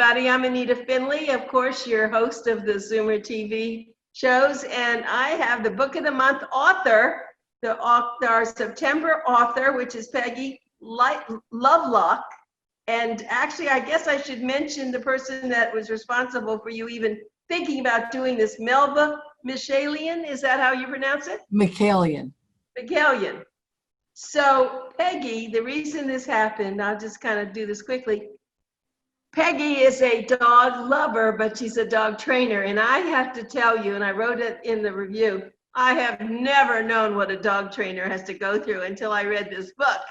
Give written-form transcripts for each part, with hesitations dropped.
everybody. I'm Anita Finley, of course, your host of the Zoomer TV shows, and I have the Book of the Month author, our September author, which is Peggy Lovelock. And actually, I guess I should mention the person that was responsible for you even thinking about doing this, Melva Michaelian. Is that how you pronounce it? Michaelian. Michaelian. So, Peggy, the reason this happened, I'll just kind of do this quickly. Peggy is a dog lover, but she's a dog trainer. And I have to tell you, and I wrote it in the review, I have never known what a dog trainer has to go through until I read this book.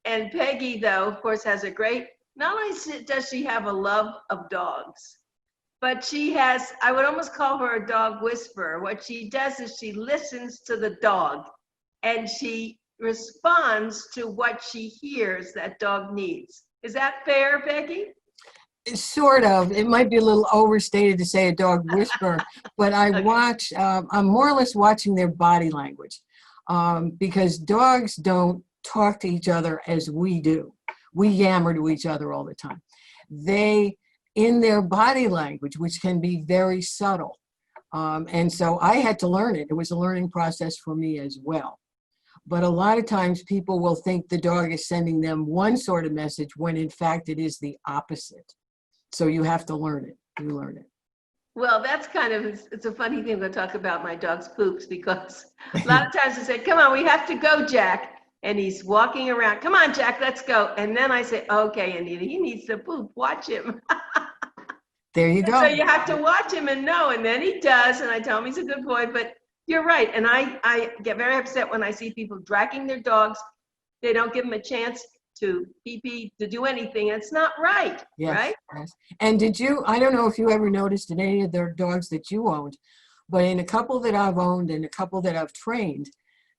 And Peggy, though, of course, has a great, not only does she have a love of dogs, but she has, I would almost call her a dog whisperer. What she does is she listens to the dog and she responds to what she hears that dog needs. Is that fair, Peggy? Sort of. It might be a little overstated to say a dog whisperer, but I watch, I'm more or less watching their body language because dogs don't talk to each other as we do. We yammer to each other all the time. They, in their body language, which can be very subtle. And so I had to learn it. It was a learning process for me as well. But a lot of times people will think the dog is sending them one sort of message when in fact it is the opposite. So you have to learn it. You learn it. Well, that's kind of, it's a funny thing to talk about my dog's poops because a lot of times I say, come on, we have to go, Jack. And he's walking around, come on, Jack, let's go. And then I say, okay, Anita, he needs to poop, watch him. There you go. So you have to watch him and know, and then he does, and I tell him he's a good boy, but you're right. And I get very upset when I see people dragging their dogs. They don't give them a chance to pee, to do anything. It's not right, yes, right? Yes. And did you, I don't know if you ever noticed in any of their dogs that you owned, but in a couple that I've owned and a couple that I've trained,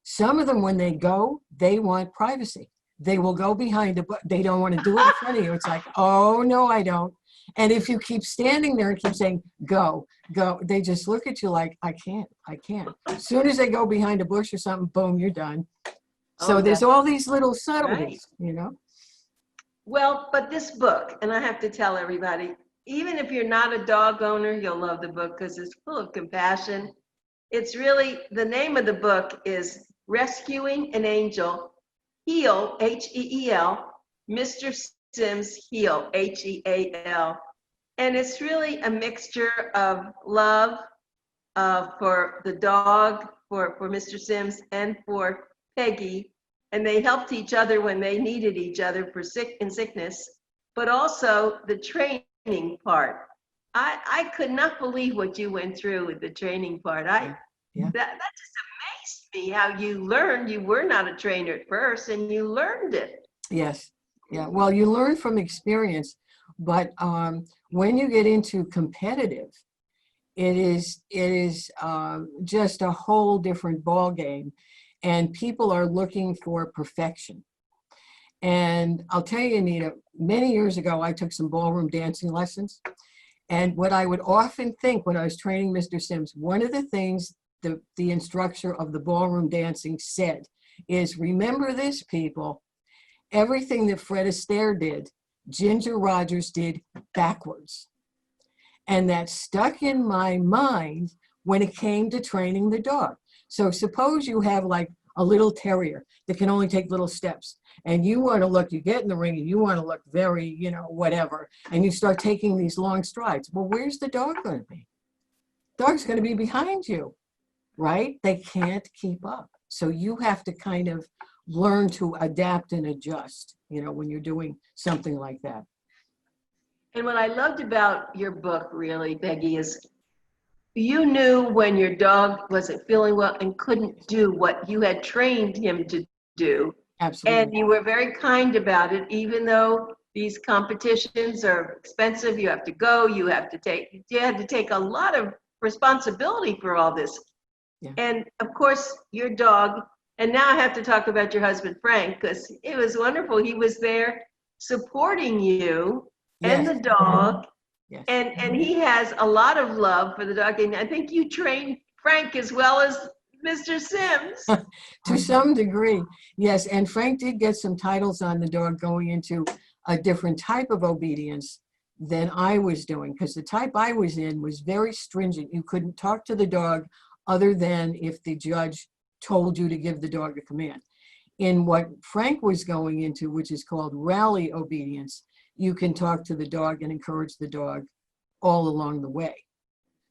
some of them, when they go, they want privacy. They will go behind but they don't want to do it in front of you. It's like, oh, no, I don't. And if you keep standing there and keep saying, go, go, they just look at you like, I can't. As soon as they go behind a bush or something, boom, you're done. So there's all these little subtleties, right. You know? Well, but this book, and I have to tell everybody, even if you're not a dog owner, you'll love the book because it's full of compassion. It's really, the name of the book is Rescuing an Angel, Heal, H-E-E-L, Mr. Sims, Heal, H-E-A-L. And it's really a mixture of love for the dog, for Mr. Sims, and for Peggy, and they helped each other when they needed each other in sickness, but also the training part. I could not believe what you went through with the training part. That just amazed me how you learned. You were not a trainer at first, and you learned it. Yes, yeah. Well, you learn from experience, but when you get into competitive, it is just a whole different ball game. And people are looking for perfection. And I'll tell you, Anita, many years ago, I took some ballroom dancing lessons. And what I would often think when I was training Mr. Sims, one of the things the instructor of the ballroom dancing said is, remember this, people, everything that Fred Astaire did, Ginger Rogers did backwards. And that stuck in my mind when it came to training the dog. So suppose you have like a little terrier that can only take little steps, and you want to look, you get in the ring and you want to look very, whatever, and you start taking these long strides. Well, where's the dog going to be? Dog's going to be behind you, right? They can't keep up. So you have to kind of learn to adapt and adjust, when you're doing something like that. And what I loved about your book, really, Peggy, is you knew when your dog wasn't feeling well and couldn't do what you had trained him to do. Absolutely. And you were very kind about it, even though these competitions are expensive. You have to go, you had to take a lot of responsibility for all this. Yeah. And of course, your dog, and now I have to talk about your husband, Frank, because it was wonderful. He was there supporting you and the dog. Yes. And he has a lot of love for the dog. And I think you trained Frank as well as Mr. Sims. To some degree, yes. And Frank did get some titles on the dog going into a different type of obedience than I was doing, because the type I was in was very stringent. You couldn't talk to the dog other than if the judge told you to give the dog a command. In what Frank was going into, which is called rally obedience, you can talk to the dog and encourage the dog all along the way.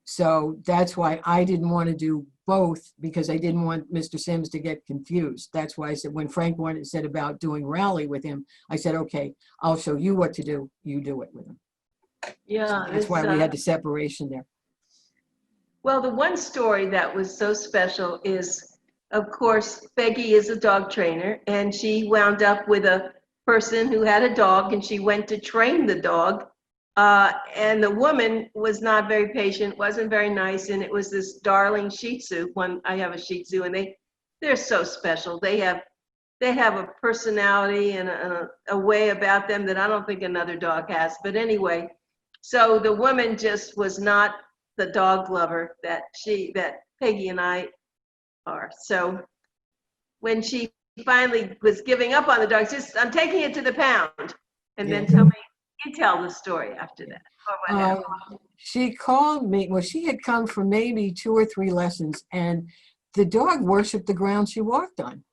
So that's why I didn't want to do both, because I didn't want Mr. Sims to get confused. That's why I said, when Frank said about doing rally with him, I said, okay, I'll show you what to do. You do it with him. Yeah, So that's why we had the separation there. Well, the one story that was so special is, of course, Peggy is a dog trainer, and she wound up with a person who had a dog, and she went to train the dog. And the woman was not very patient, wasn't very nice, and it was this darling Shih Tzu. I have a Shih Tzu, and they're so special. They have a personality and a way about them that I don't think another dog has. But anyway, so the woman just was not the dog lover that Peggy and I are. So when she finally was giving up on the dog, I'm taking it to the pound, and then tell the story after that. She called me. Well, she had come for maybe 2 or 3 lessons, and the dog worshiped the ground she walked on.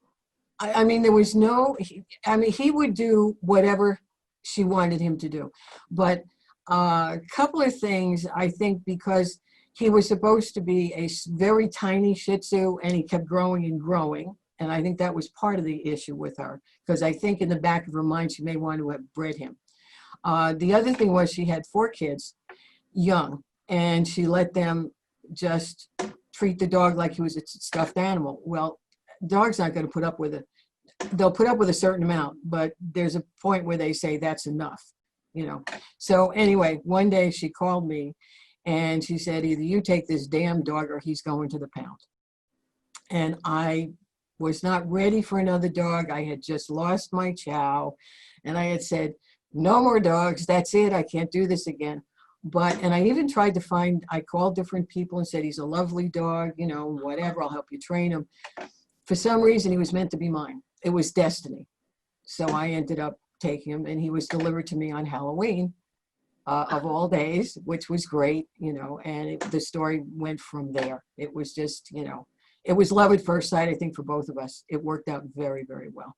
I mean, there was he would do whatever she wanted him to do. But a couple of things, I think, because he was supposed to be a very tiny Shih Tzu, and he kept growing and growing. And I think that was part of the issue with her, because I think in the back of her mind, she may want to have bred him. The other thing was she had 4 kids, young, and she let them just treat the dog like he was a stuffed animal. Well, dog's not going to put up with it. They'll put up with a certain amount, but there's a point where they say that's enough, So anyway, one day she called me and she said, either you take this damn dog or he's going to the pound. And I was not ready for another dog. I had just lost my chow, and I had said, no more dogs. That's it. I can't do this again. And I even tried to I called different people and said, he's a lovely dog, whatever, I'll help you train him. For some reason, he was meant to be mine. It was destiny. So I ended up taking him, and he was delivered to me on Halloween of all days, which was great, and the story went from there. It was just, it was love at first sight, I think, for both of us. It worked out very, very well.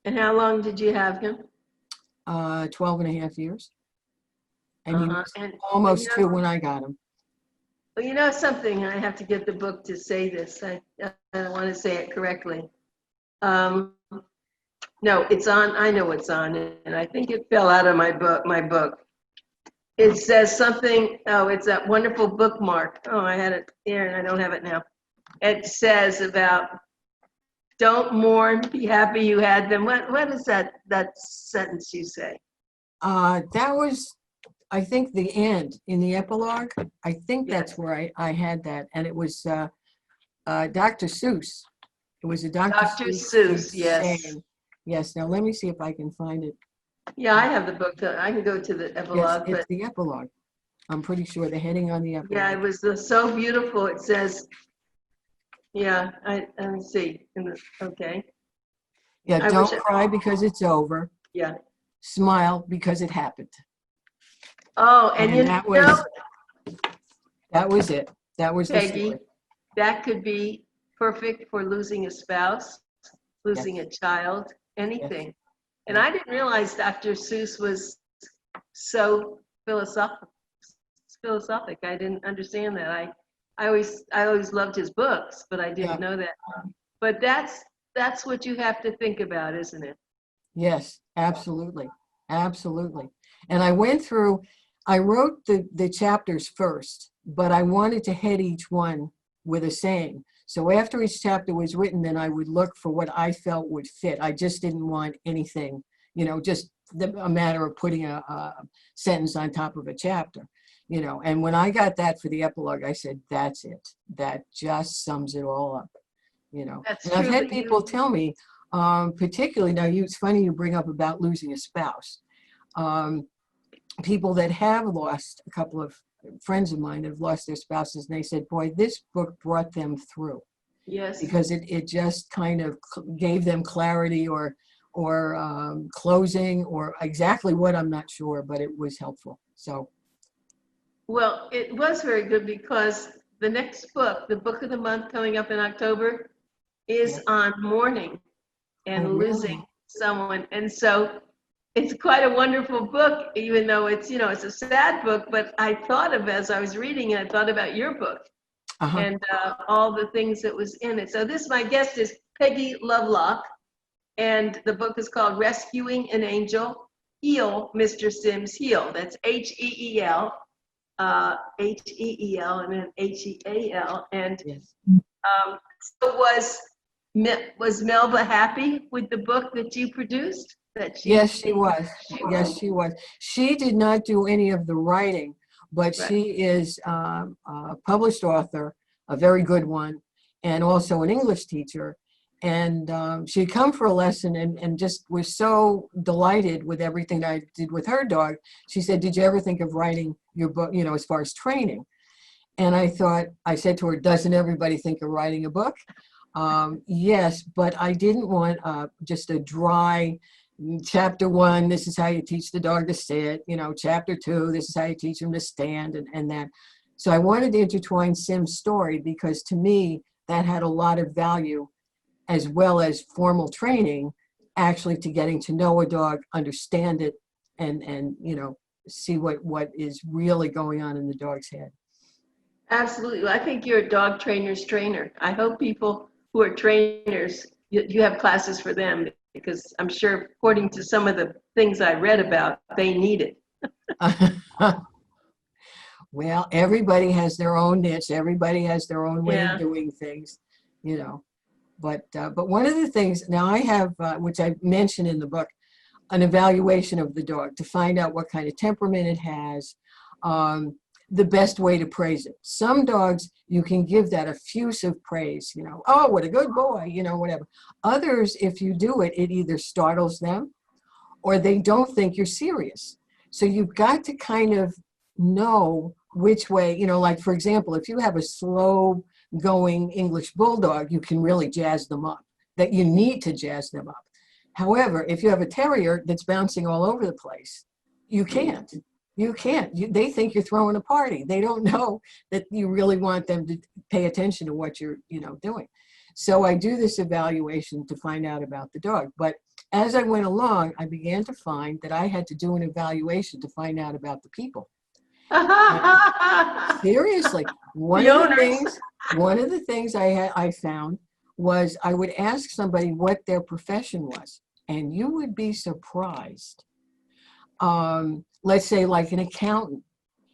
And how long did you have him? 12 and a half years. And he was almost 2 when I got him. Well, something, I have to get the book to say this. I don't want to say it correctly. No, it's on, I know it's on, and I think it fell out of my book. It says something, it's that wonderful bookmark. Oh, I had it there and I don't have it now. It says about, don't mourn, be happy you had them. What is that sentence you say? That was, I think, the end in the epilogue. I think that's where I had that. And it was Dr. Seuss. It was a Dr. Seuss, yes. saying. Yes, now let me see if I can find it. Yeah, I have the book. I can go to the epilogue. Yes, it's the epilogue. I'm pretty sure the heading on the epilogue. Yeah, it was so beautiful. It says, yeah, let me see. Okay. Yeah, don't cry because it's over. Yeah. Smile because it happened. Oh, and that was it. That was Peggy, the story. That could be perfect for losing a spouse, losing a child, anything. Yes. And I didn't realize Dr. Seuss was so philosophic. I didn't understand that. I always loved his books, but I didn't know that. But that's what you have to think about, isn't it? Yes, absolutely. Absolutely. And I wrote the chapters first, but I wanted to head each one with a saying. So after each chapter was written, then I would look for what I felt would fit. I just didn't want anything, just a matter of putting a sentence on top of a chapter, And when I got that for the epilogue, I said, that's it. That just sums it all up, That's And true, I've had people tell me, particularly now, it's funny you bring up about losing a spouse. People that have lost, a couple of friends of mine have lost their spouses, and they said, boy, this book brought them through. Yes. Because it just kind of gave them clarity or closing or exactly what, I'm not sure, but it was helpful. So, Well, it was very good because the next book, the book of the month coming up in October, yeah. is on mourning Oh, and losing really? someone. And so it's quite a wonderful book, even though it's, it's a sad book, but I thought of, as I was reading it, I thought about your book Uh-huh. and all the things that was in it. So my guest is Peggy Lovelock, and the book is called Rescuing an Angel, Heal, Mr. Sims, Heal. That's Heel, Heel, and then Heal. And Yes. so was Melva happy with the book that you produced? That Yes, she, she was. Yes, she was. She did not do any of the writing, but right. she is a published author, a very good one, and also an English teacher. And she'd come for a lesson and just was so delighted with everything I did with her dog. She said, "Did you ever think of writing your book, as far as training?" And I said to her, "Doesn't everybody think of writing a book?" Yes, but I didn't want just a dry chapter 1, this is how you teach the dog to sit, chapter 2, this is how you teach him to stand, and that. So I wanted to intertwine Sim's story because to me, that had a lot of value as well as formal training, actually to getting to know a dog, understand it, and see what is really going on in the dog's head. Absolutely. Well, I think you're a dog trainer's trainer. I hope people who are trainers, you have classes for them because I'm sure, according to some of the things I read about, they need it. Well, everybody has their own niche. Everybody has their own way of Yeah. doing things, you know. But one of the things now I have, which I mentioned in the book, an evaluation of the dog to find out what kind of temperament it has, um, the best way to praise it. Some dogs you can give that effusive praise, oh, what a good boy, whatever. Others, if you do it, it either startles them or they don't think you're serious. So you've got to kind of know which way, like for example, if you have a slow going English bulldog, you can really jazz them up, that you need to jazz them up. However, if you have a terrier that's bouncing all over the place, you can't. You can't. They think you're throwing a party. They don't know that you really want them to pay attention to what you're, doing. So I do this evaluation to find out about the dog. But as I went along, I began to find that I had to do an evaluation to find out about the people. And seriously, one The of the owners. things, I found was I would ask somebody what their profession was, and you would be surprised. Let's say like an accountant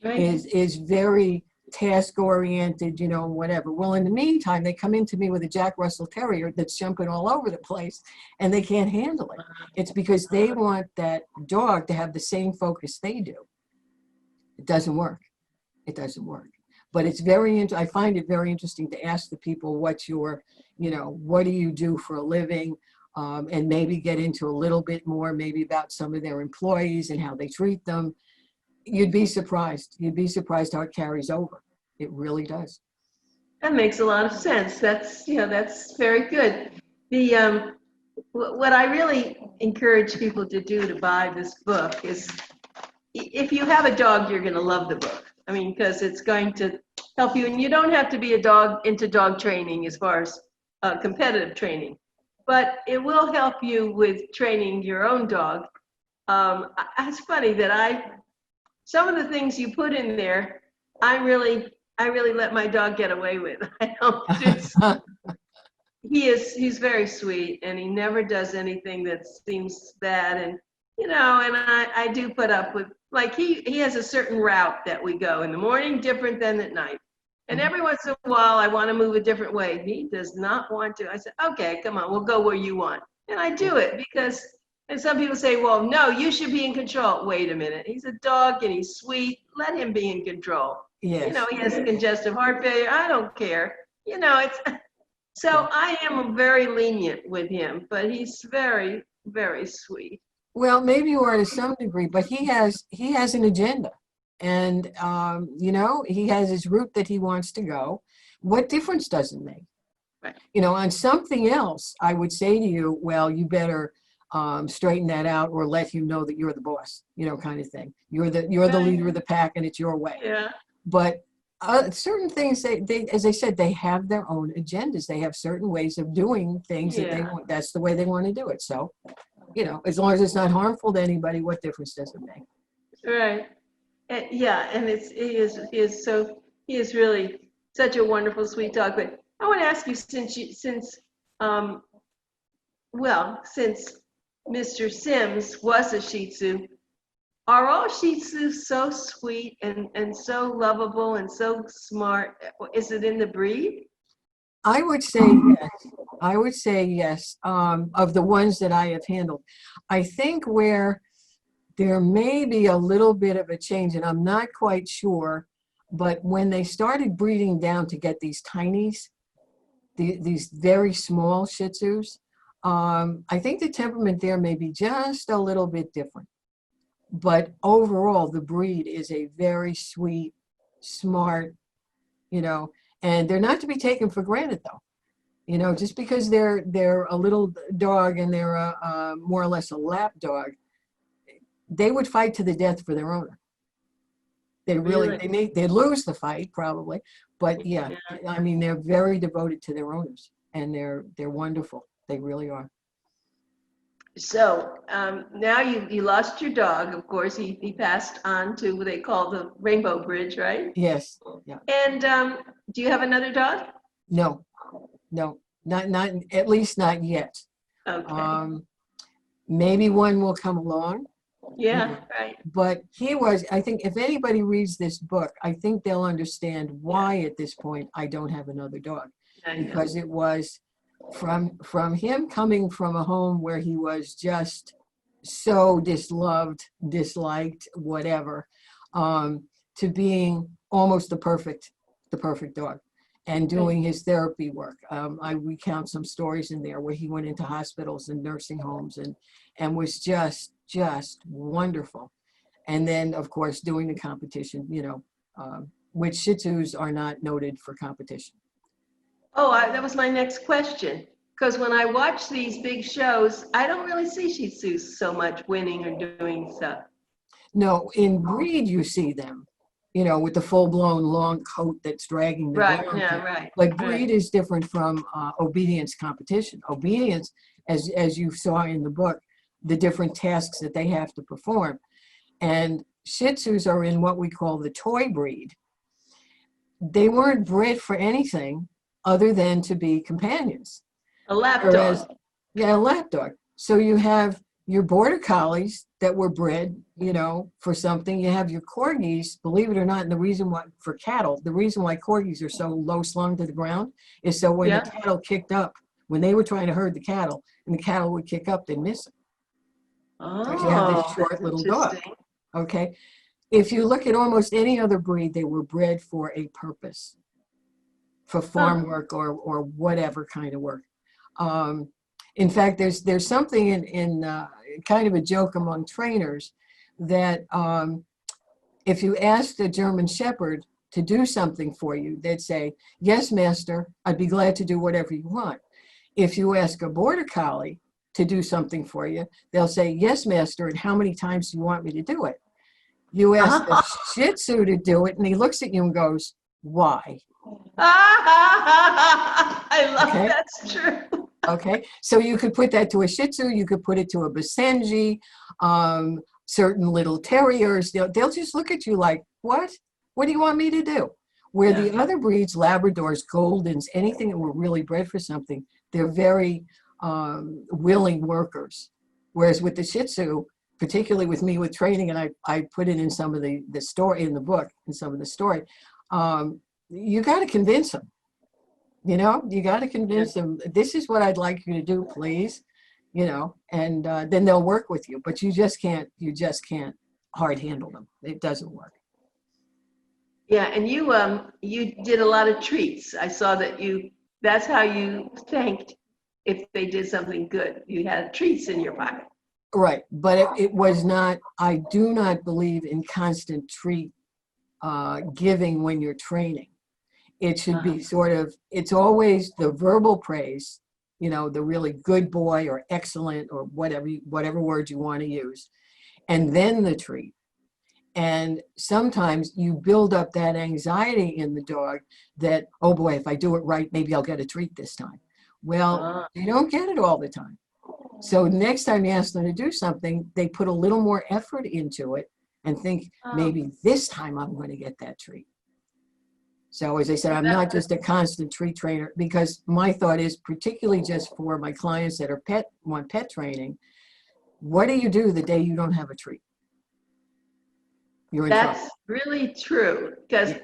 Right. is very task oriented, whatever. Well, in the meantime, they come into me with a Jack Russell Terrier that's jumping all over the place and they can't handle it. It's because they want that dog to have the same focus they do. It doesn't work. It doesn't work. But it's I find it very interesting to ask the people what what do you do for a living? And maybe get into a little bit more, maybe about some of their employees and how they treat them. You'd be surprised. You'd be surprised how it carries over. It really does. That makes a lot of sense. That's very good. The what I really encourage people to do to buy this book is, if you have a dog, you're going to love the book. I mean, because it's going to help you, and you don't have to be into dog training as far as competitive training, but it will help you with training your own dog. It's funny that some of the things you put in there, I really let my dog get away with. I don't just, he's very sweet and he never does anything that seems bad. And, and I do put up with, like, he has a certain route that we go in the morning, different than at night. And every once in a while, I want to move a different way. He does not want to. I said, okay, come on, we'll go where you want. And I do it because, and some people say, well, no, you should be in control. Wait a minute. He's a dog and he's sweet. Let him be in control. Yes. He has congestive heart failure. I don't care. It's, so I am very lenient with him, but he's very, very sweet. Well, maybe you are to some degree, but he has an agenda, and he has his route that he wants to go. What difference does it make? Right. On something else, I would say to you, well, you better straighten that out or let you know that you're the boss, kind of thing. You're the Right. leader of the pack and it's your way. Yeah. But certain things, they, as I said, they have their own agendas. They have certain ways of doing things that they Yeah. want. That's the way they want to do it. So, as long as it's not harmful to anybody, what difference does it make? Right. Yeah, and he is really such a wonderful, sweet dog. But I want to ask you, um, since Mr. Sims was a Shih Tzu, are all Shih Tzus so sweet and so lovable and so smart? Is it in the breed? I would say yes. I would say yes. Of the ones that I have handled, I think where there may be a little bit of a change, and I'm not quite sure, but when they started breeding down to get these tinies, these very small Shih Tzus, I think the temperament there may be just a little bit different. But overall, the breed is a very sweet, smart, and they're not to be taken for granted though. Just because they're a little dog and they're a more or less a lap dog, they would fight to the death for their owner. Really? They'd lose the fight probably, but yeah, Yeah. I mean, they're very devoted to their owners and they're wonderful. They really are. So now you lost your dog. Of course, he passed on to what they call the Rainbow Bridge, right? Yes. Yeah. And do you have another dog? No, not at least not yet. Okay. Maybe one will come along. Yeah, right. But I think if anybody reads this book, I think they'll understand why at this point I don't have another dog. I know. Because it was from him coming from a home where he was just so disliked, whatever, to being almost the perfect dog and doing his therapy work. I recount some stories in there where he went into hospitals and nursing homes and was just wonderful. And then, of course, doing the competition, which Shih Tzus are not noted for competition. Oh, that was my next question. Because when I watch these big shows, I don't really see Shih Tzus so much winning or doing stuff. No, in breed you see them, with the full-blown long coat that's dragging the Right, ground. yeah, right. But breed is different from obedience competition. Obedience, as you saw in the book, the different tasks that they have to perform. And Shih Tzus are in what we call the toy breed. They weren't bred for anything other than to be companions. A lap dog. Yeah, a lap dog. So you have your border collies that were bred, for something. You have your corgis, believe it or not, and the reason why for cattle, the reason why corgis are so low slung to the ground is so when the cattle kicked up, when they were trying to herd the cattle and the cattle would kick up, they'd miss it. Because you have this short little dog. Okay. If you look at almost any other breed, they were bred for a purpose, for farm work or whatever kind of work. In fact, there's something in kind of a joke among trainers that if you asked a German Shepherd to do something for you, they'd say, "Yes, master, I'd be glad to do whatever you want." If you ask a Border Collie to do something for you, they'll say, "Yes, master, and how many times do you want me to do it?" You ask the Shih Tzu to do it, and he looks at you and goes, "Why?" I love that's true. Okay, so you could put that to a Shih Tzu, you could put it to a Basenji, certain little terriers. They'll just look at you like, what? What do you want me to do? Where the other breeds, Labradors, Goldens, anything that were really bred for something, they're very willing workers. Whereas with the Shih Tzu, particularly with me with training, and I put it in some of the story in the book, in some of the story, you got to convince them. You got to convince them, this is what I'd like you to do, please, and then they'll work with you. But you just can't hard handle them. It doesn't work. Yeah, and you did a lot of treats. I saw that that's how you thanked if they did something good. You had treats in your pocket. Right, but it was not, I do not believe in constant treat giving when you're training. It should be sort of, it's always the verbal praise you know, the really good boy or excellent or whatever word you want to use, and then the treat. And sometimes you build up that anxiety in the dog that, oh boy, if I do it right, maybe I'll get a treat this time. Well, you don't get it all the time. So next time you ask them to do something, they put a little more effort into it and think, maybe this time I'm going to get that treat. So as I said, I'm not just a constant treat trainer, because my thought is, particularly just for my clients that are want pet training, what do you do the day you don't have a treat? You're in That's trouble. really true, because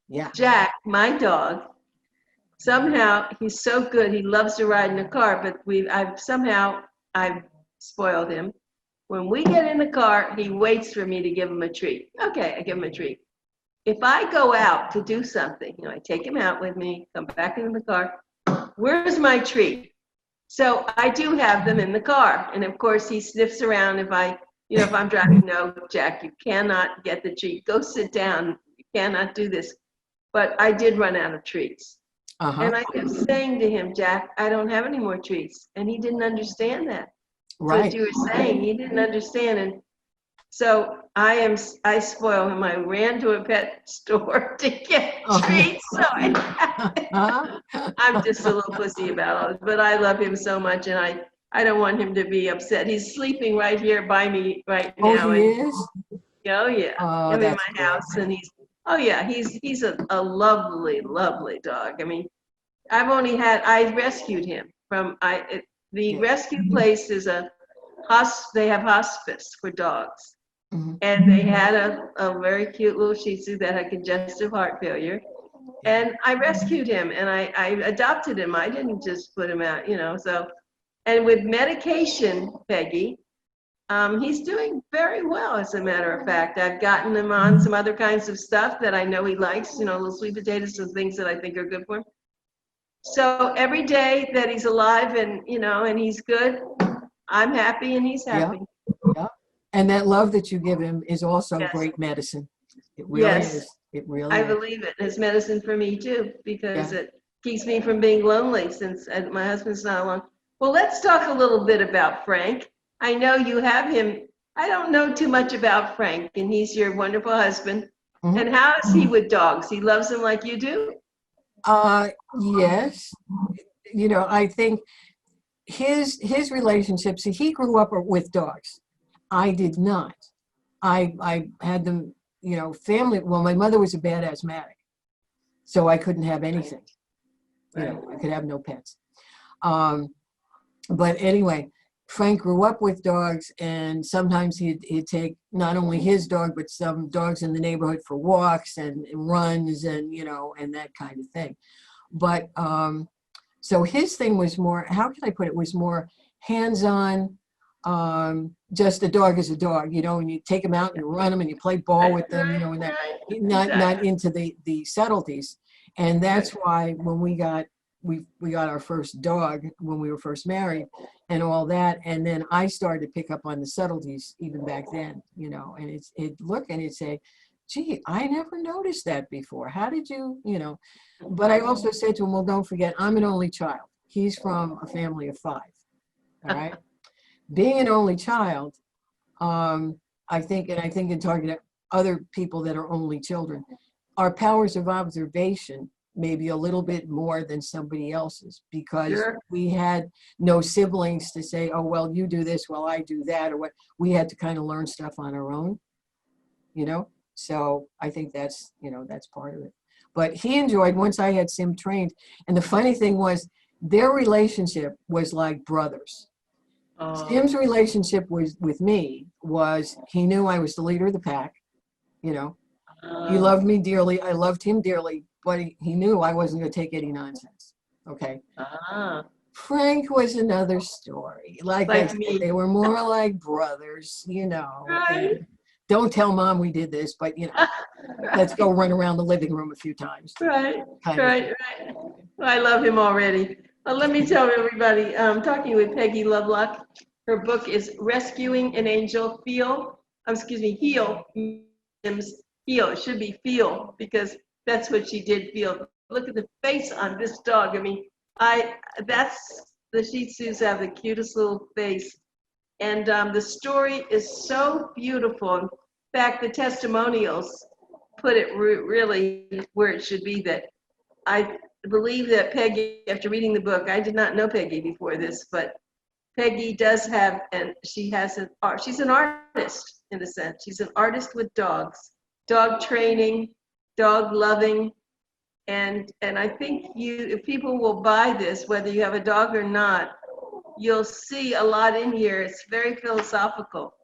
Yeah. Jack, my dog, somehow he's so good. He loves to ride in the car, but I've spoiled him. When we get in the car, he waits for me to give him a treat. Okay, I give him a treat. If I go out to do something, I take him out with me, come back into the car, where's my treat? So I do have them in the car. And of course he sniffs around if I'm driving. No, Jack, you cannot get the treat. Go sit down. You cannot do this. But I did run out of treats. And I kept saying to him, Jack, I don't have any more treats. And he didn't understand that. Right. So what you were saying, he didn't understand. And so I spoil him. I ran to a pet store to get treats. So I'm just a little pussy about all this, but I love him so much, and I don't want him to be upset. He's sleeping right here by me right now. Oh, he is? Oh, yeah. Oh, I'm in that's my house, and he's a lovely, lovely dog. I mean, I rescued him from, the rescue place is they have hospice for dogs. Mm-hmm. And they had a very cute little Shih Tzu that had congestive heart failure. And I rescued him, and I adopted him. I didn't just put him out, so. And with medication, Peggy, he's doing very well, as a matter of fact. I've gotten him on some other kinds of stuff that I know he likes, little sweet potatoes and things that I think are good for him. So every day that he's alive and, and he's good, I'm happy and he's happy. Yeah. And that love that you give him is also great medicine. It really is. It really I is. believe it. It's medicine for me too, because it keeps me from being lonely since my husband's not alone. Well, let's talk a little bit about Frank. I know you have him. I don't know too much about Frank, and he's your wonderful husband. Mm-hmm. And how is he with dogs? He loves them like you do? Yes. I think his relationships, he grew up with dogs. I did not. I had them, family. Well, my mother was a bad asthmatic, so I couldn't have anything. I could have no pets. But anyway, Frank grew up with dogs, and sometimes he'd take not only his dog, but some dogs in the neighborhood for walks and runs and, and that kind of thing. But so his thing was more, how can I put it, was more hands-on. Just a dog is a dog, and you take them out and you run them and you play ball with them, and that, not into the subtleties. And that's why when we got our first dog when we were first married and all that, and then I started to pick up on the subtleties even back then, and it'd look and it'd say, gee, I never noticed that before. How did you, But I also said to him, well, don't forget, I'm an only child. He's from a family of 5, all right? Being an only child, I think in talking to other people that are only children, our powers of observation may be a little bit more than somebody else's, because we had no siblings to say, oh, well, you do this, well, I do that, or what. We had to kind of learn stuff on our own, So I think that's, that's part of it. But he enjoyed, once I had Sim trained, and the funny thing was, their relationship was like brothers. Sim's relationship with me was, he knew I was the leader of the pack, He loved me dearly, I loved him dearly, but he knew I wasn't going to take any nonsense. Okay. Frank was another story. Like I said, they were more like brothers, Right. Don't tell mom we did this, but let's go run around the living room a few times. Right. Well, I love him already. Let me tell everybody, I'm talking with Peggy Lovelock. Her book is Rescuing an Angel Heal. Heal. It should be feel, because that's what she did feel. Look at the face on this dog. I mean, that's The Shih Tzus have the cutest little face. And the story is so beautiful. In fact, the testimonials put it really where it should be, that I believe that Peggy, after reading the book, I did not know Peggy before this, but Peggy does have, and she has an art, she's an artist in a sense. She's an artist with dogs, dog training, dog loving. And I think if people will buy this, whether you have a dog or not, you'll see a lot in here. It's very philosophical.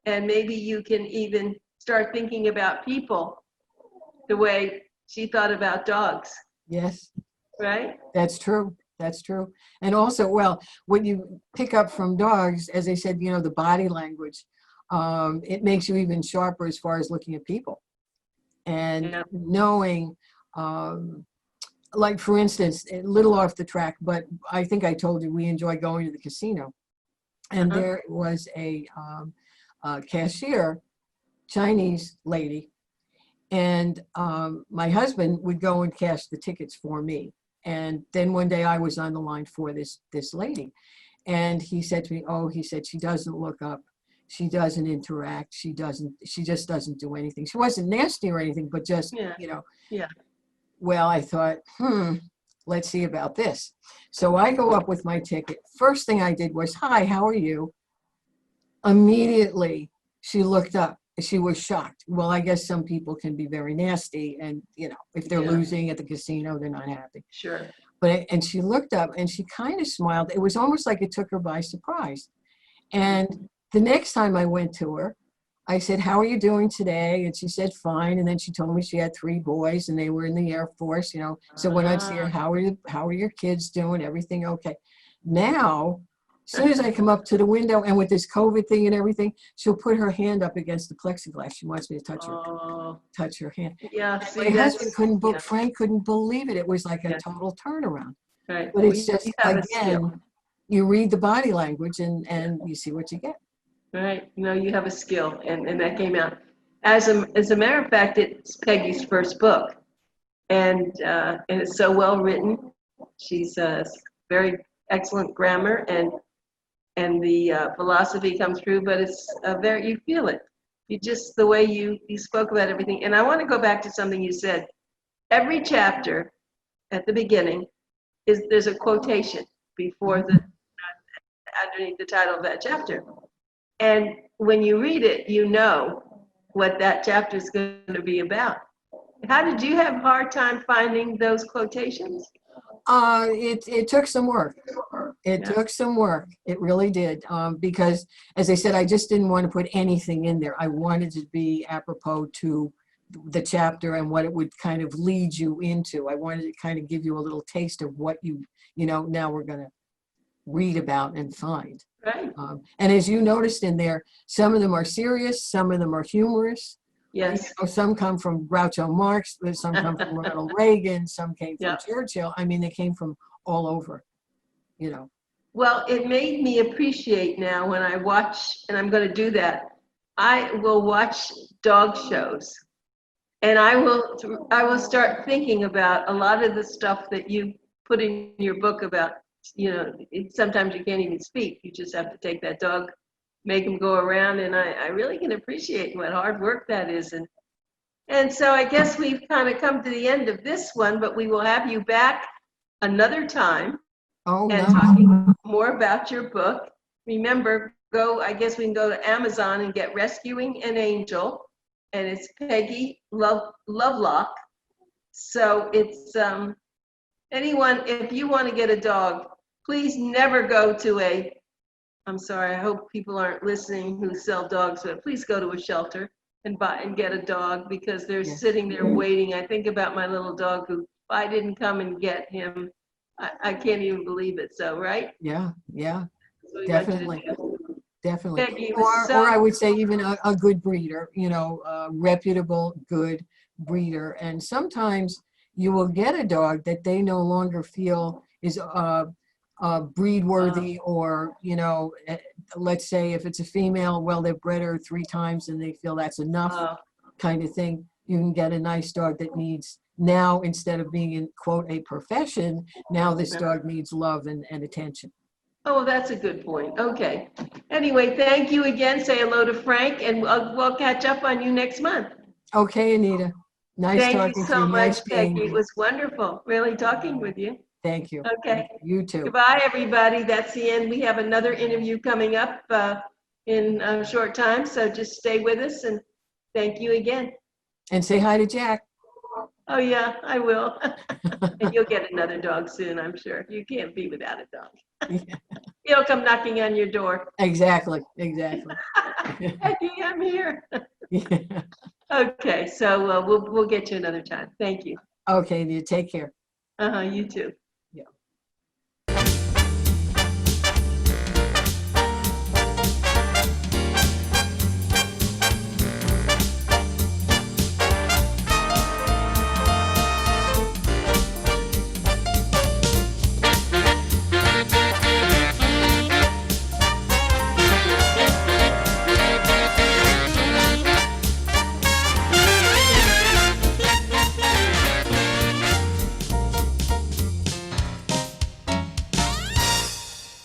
And maybe you can even start thinking about people the way she thought about dogs. Yes. Right? That's true. That's true. And also, well, what you pick up from dogs, as I said, the body language, it makes you even sharper as far as looking at people and Yeah. knowing, like for instance, a little off the track, but I think I told you we enjoy going to the casino. And there was a cashier, Chinese lady, and my husband would go and cash the tickets for me. And then one day I was on the line for this lady, and he said to me, "Oh," he said, "she doesn't look up, she doesn't interact, she just doesn't do anything." She wasn't nasty or anything, but just Yeah. Well, I thought, let's see about this. So I go up with my ticket. First thing I did was, "Hi, how are you?" Immediately she looked up. She was shocked. Well, I guess some people can be very nasty, and if they're losing at the casino, they're not happy. Sure. And she looked up and she kind of smiled. It was almost like it took her by surprise. And the next time I went to her, I said, "How are you doing today?" And she said, "Fine." And then she told me she had 3 boys and they were in the Air Force, So when I'd see her, how are your kids doing? Everything okay? Now, as soon as I come up to the window, and with this COVID thing and everything, she'll put her hand up against the plexiglass. She wants me to touch her hand. Yeah. And See, my husband yeah. Frank couldn't believe it. It was like a total turnaround. Right. But it's just, you have a again, skill. you read the body language and you see what you get. Right. You have a skill, and that came out. As a matter of fact, it's Peggy's first book, and it's so well written. She's very excellent grammar, and the philosophy comes through, but it's you feel it. You just, the way you spoke about everything. And I want to go back to something you said. Every chapter at the beginning there's a quotation before underneath the title of that chapter. And when you read it, you know what that chapter is going to be about. How did you have a hard time finding those quotations? It took some work. It took some work. It really did. Because, as I said, I just didn't want to put anything in there. I wanted to be apropos to the chapter and what it would kind of lead you into. I wanted to kind of give you a little taste of what now we're going to read about and find. Right. And as you noticed in there, some of them are serious, some of them are humorous. Yes. Some come from Groucho Marx, some come from Ronald Reagan, some came from Churchill. I mean, they came from all over, Well, it made me appreciate now when I watch, and I'm going to do that. I will watch dog shows, and I will start thinking about a lot of the stuff that you put in your book about. Sometimes you can't even speak. You just have to take that dog, make him go around, and I really can appreciate what hard work that is. And so I guess we've kind of come to the end of this one, but we will have you back another time talking more about your book. Remember, I guess we can go to Amazon and get Rescuing an Angel, and it's Peggy Lovelock. So it's anyone, if you want to get a dog, please never go to I'm sorry, I hope people aren't listening who sell dogs, but please go to a shelter and buy and get a dog, because they're sitting there waiting. I think about my little dog who, if I didn't come and get him, I can't even believe it. So, right? Yeah, definitely. Definitely. Peggy, Or I would say even a good breeder, a reputable, good breeder. And sometimes you will get a dog that they no longer feel is breed worthy, or let's say if it's a female, well, they've bred her 3 times and they feel that's enough, kind of thing. You can get a nice dog that needs, now instead of being in quote a profession, now this dog needs love and attention. Oh, that's a good point. Okay. Anyway, thank you again. Say hello to Frank, and we'll catch up on you next month. Okay, Anita. Nice Thank you talking to so you. much, Nice being Peggy. It here. was wonderful, really talking with you. Thank you. Okay. You too. Goodbye, everybody. That's the end. We have another interview coming up in a short time, so just stay with us, and thank you again. And say hi to Jack. Oh, yeah, I will. And you'll get another dog soon, I'm sure. You can't be without a dog. He'll come knocking on your door. Exactly. Exactly. Peggy, I'm here. Yeah. Okay, so we'll get you another time. Thank you. Okay, you take care. You too.